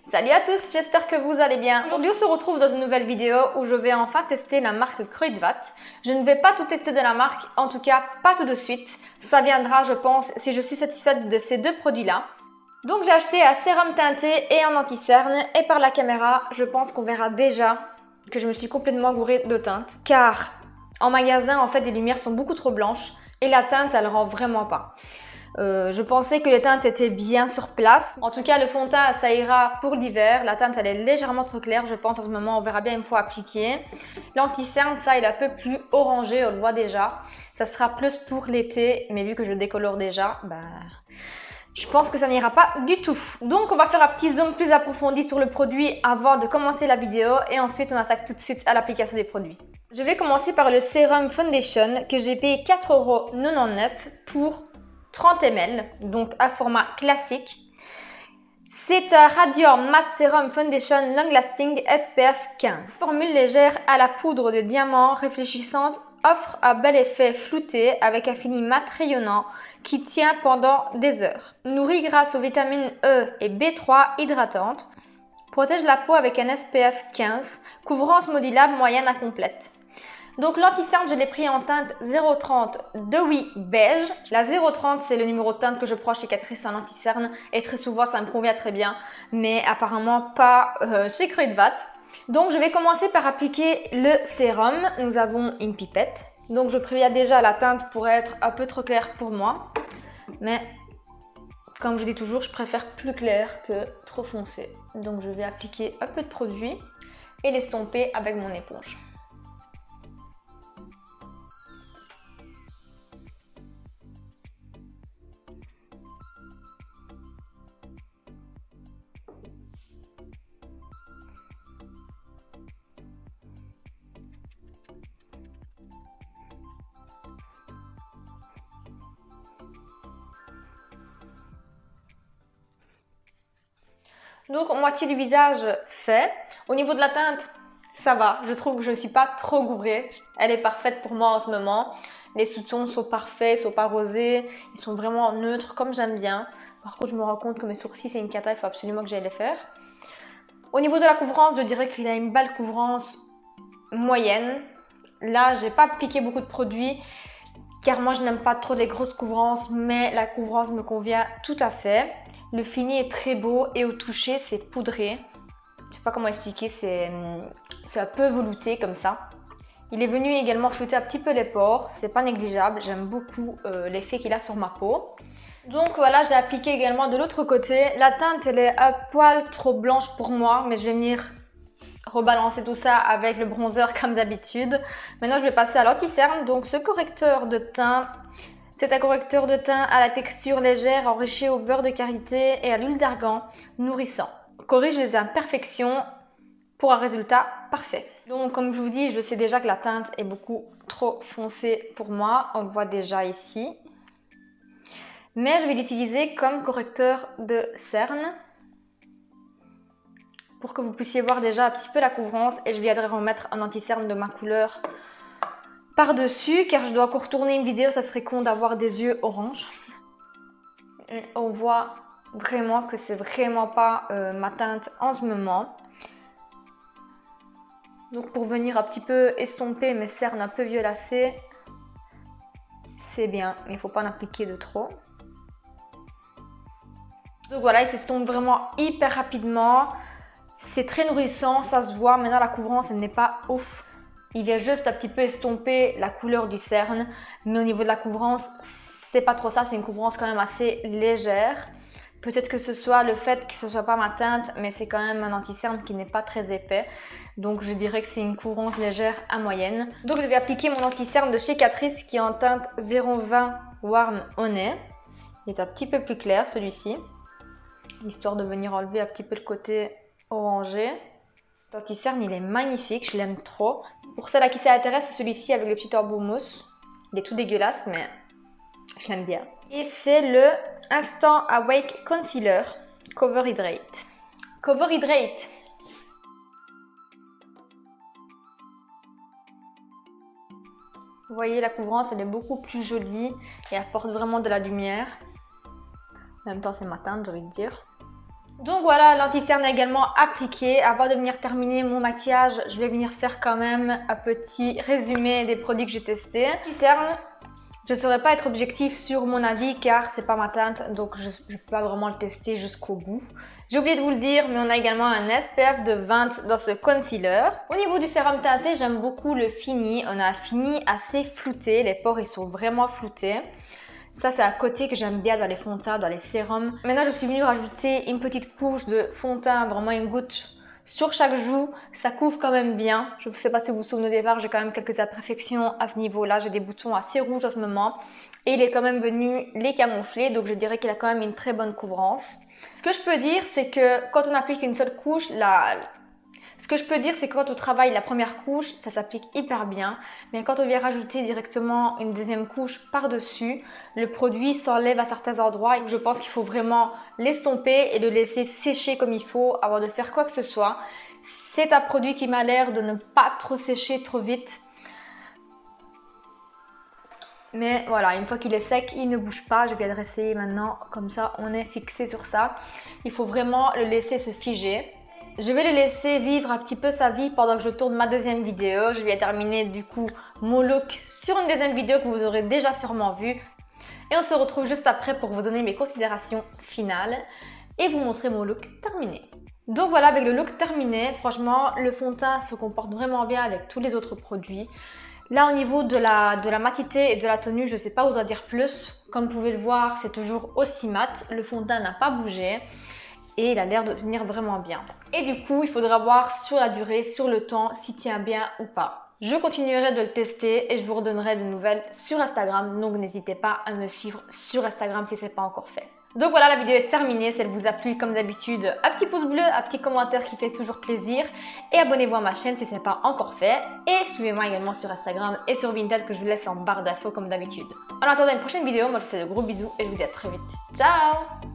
Salut à tous, j'espère que vous allez bien. Aujourd'hui on se retrouve dans une nouvelle vidéo où je vais enfin tester la marque Kruidvat. Je ne vais pas tout tester de la marque, en tout cas pas tout de suite. Ça viendra je pense si je suis satisfaite de ces deux produits là. Donc j'ai acheté un sérum teinté et un anti-cerne et par la caméra je pense qu'on verra déjà que je me suis complètement gourée de teinte. Car en magasin en fait les lumières sont beaucoup trop blanches et la teinte elle rend vraiment pas. Je pensais que les teintes étaient bien sur place. En tout cas, le fond de teint, ça ira pour l'hiver. La teinte, elle est légèrement trop claire, je pense, en ce moment. On verra bien une fois appliqué. L'anti-cerne, ça, il est un peu plus orangé, on le voit déjà. Ça sera plus pour l'été, mais vu que je décolore déjà, je pense que ça n'ira pas du tout. Donc, on va faire un petit zoom plus approfondi sur le produit avant de commencer la vidéo. Et ensuite, on attaque tout de suite à l'application des produits. Je vais commencer par le Serum Foundation que j'ai payé 4,99 € pour 30 ml, donc un format classique. C'est un Radiant Matte Serum Foundation Long Lasting SPF 15. Formule légère à la poudre de diamant réfléchissante offre un bel effet flouté avec un fini mat rayonnant qui tient pendant des heures. Nourrit grâce aux vitamines E et B3 hydratantes. Protège la peau avec un SPF 15, couvrance modulable moyenne à complète. Donc l'anti-cerne, je l'ai pris en teinte 030 de Oui Beige. La 030, c'est le numéro de teinte que je prends chez Catrice en anti-cerne et très souvent ça me convient très bien, mais apparemment pas chez Kruidvat. Donc je vais commencer par appliquer le sérum. Nous avons une pipette. Donc je préviens déjà, la teinte pourrait être un peu trop claire pour moi, mais comme je dis toujours, je préfère plus clair que trop foncé. Donc je vais appliquer un peu de produit et l'estomper avec mon éponge. Donc moitié du visage fait. Au niveau de la teinte, ça va. Je trouve que je ne suis pas trop gourée. Elle est parfaite pour moi en ce moment. Les sous-tons sont parfaits, sont pas rosés. Ils sont vraiment neutres comme j'aime bien. Par contre, je me rends compte que mes sourcils, c'est une cata. Il faut absolument que j'aille les faire. Au niveau de la couvrance, je dirais qu'il a une belle couvrance moyenne. Là, j'ai pas appliqué beaucoup de produits car moi, je n'aime pas trop les grosses couvrances, mais la couvrance me convient tout à fait. Le fini est très beau et au toucher, c'est poudré. Je sais pas comment expliquer, c'est un peu velouté comme ça. Il est venu également flouter un petit peu les pores, c'est pas négligeable. J'aime beaucoup l'effet qu'il a sur ma peau. Donc voilà, j'ai appliqué également de l'autre côté. La teinte, elle est un poil trop blanche pour moi, mais je vais venir rebalancer tout ça avec le bronzer comme d'habitude. Maintenant, je vais passer à l'anti-cerne. Donc ce correcteur de teint, c'est un correcteur de teint à la texture légère enrichi au beurre de karité et à l'huile d'argan nourrissant. Corrige les imperfections pour un résultat parfait. Donc comme je vous dis, je sais déjà que la teinte est beaucoup trop foncée pour moi. On le voit déjà ici. Mais je vais l'utiliser comme correcteur de cerne pour que vous puissiez voir déjà un petit peu la couvrance et je viendrai remettre un anti-cerne de ma couleur par-dessus car je dois encore tourner une vidéo, ça serait con d'avoir des yeux orange. Et on voit vraiment que c'est vraiment pas ma teinte en ce moment. Donc pour venir un petit peu estomper mes cernes un peu violacées, c'est bien, mais il ne faut pas en appliquer de trop. Donc voilà, il s'estompe vraiment hyper rapidement. C'est très nourrissant, ça se voit. Maintenant la couvrance, elle n'est pas ouf. Il vient juste un petit peu estomper la couleur du cerne. Mais au niveau de la couvrance, c'est pas trop ça. C'est une couvrance quand même assez légère. Peut-être que ce soit le fait que ce soit pas ma teinte, mais c'est quand même un anti-cerne qui n'est pas très épais. Donc je dirais que c'est une couvrance légère à moyenne. Donc je vais appliquer mon anti-cerne de chez Catrice qui est en teinte 020 Warm Honey. Il est un petit peu plus clair celui-ci. Histoire de venir enlever un petit peu le côté orangé. Cet anti-cerne, il est magnifique, je l'aime trop. Pour celle à qui ça intéresse, c'est celui-ci avec le petit embout mousse. Il est tout dégueulasse, mais je l'aime bien. Et c'est le Instant Awake Concealer Cover Hydrate. Cover Hydrate. Vous voyez, la couvrance, elle est beaucoup plus jolie et apporte vraiment de la lumière. En même temps, c'est ma teinte, j'ai envie de dire. Donc voilà, l'anti-cerne est également appliqué. Avant de venir terminer mon maquillage, je vais venir faire quand même un petit résumé des produits que j'ai testés. L'anti-cerne, je ne saurais pas être objectif sur mon avis car c'est pas ma teinte, donc je ne peux pas vraiment le tester jusqu'au bout. J'ai oublié de vous le dire, mais on a également un SPF de 20 dans ce concealer. Au niveau du sérum teinté, j'aime beaucoup le fini. On a un fini assez flouté, les pores ils sont vraiment floutés. Ça, c'est un côté que j'aime bien dans les fonds de teint, dans les sérums. Maintenant, je suis venue rajouter une petite couche de fond de teint, vraiment une goutte sur chaque joue. Ça couvre quand même bien. Je ne sais pas si vous vous souvenez au départ, j'ai quand même quelques imperfections à ce niveau-là. J'ai des boutons assez rouges en ce moment. Et il est quand même venu les camoufler, donc je dirais qu'il a quand même une très bonne couvrance. Ce que je peux dire, c'est que quand on applique une seule couche, quand on travaille la première couche, ça s'applique hyper bien. Mais quand on vient rajouter directement une deuxième couche par-dessus, le produit s'enlève à certains endroits. Et je pense qu'il faut vraiment l'estomper et le laisser sécher comme il faut avant de faire quoi que ce soit. C'est un produit qui m'a l'air de ne pas trop sécher trop vite. Mais voilà, une fois qu'il est sec, il ne bouge pas. Je vais le réessayer maintenant, comme ça on est fixé sur ça. Il faut vraiment le laisser se figer. Je vais le laisser vivre un petit peu sa vie pendant que je tourne ma deuxième vidéo. Je vais terminer du coup mon look sur une deuxième vidéo que vous aurez déjà sûrement vue. Et on se retrouve juste après pour vous donner mes considérations finales et vous montrer mon look terminé. Donc voilà, avec le look terminé, franchement, le fond de teint se comporte vraiment bien avec tous les autres produits. Là, au niveau de la matité et de la tenue, je ne sais pas vous en dire plus. Comme vous pouvez le voir, c'est toujours aussi mat. Le fond de teint n'a pas bougé et il a l'air de tenir vraiment bien. Et du coup, il faudra voir sur la durée, sur le temps, s'il tient bien ou pas. Je continuerai de le tester et je vous redonnerai de nouvelles sur Instagram. Donc, n'hésitez pas à me suivre sur Instagram si ce n'est pas encore fait. Donc voilà, la vidéo est terminée. Si elle vous a plu, comme d'habitude, un petit pouce bleu, un petit commentaire qui fait toujours plaisir. Et abonnez-vous à ma chaîne si ce n'est pas encore fait. Et suivez-moi également sur Instagram et sur Vinted que je vous laisse en barre d'infos comme d'habitude. En attendant une prochaine vidéo, moi je vous fais de gros bisous et je vous dis à très vite. Ciao!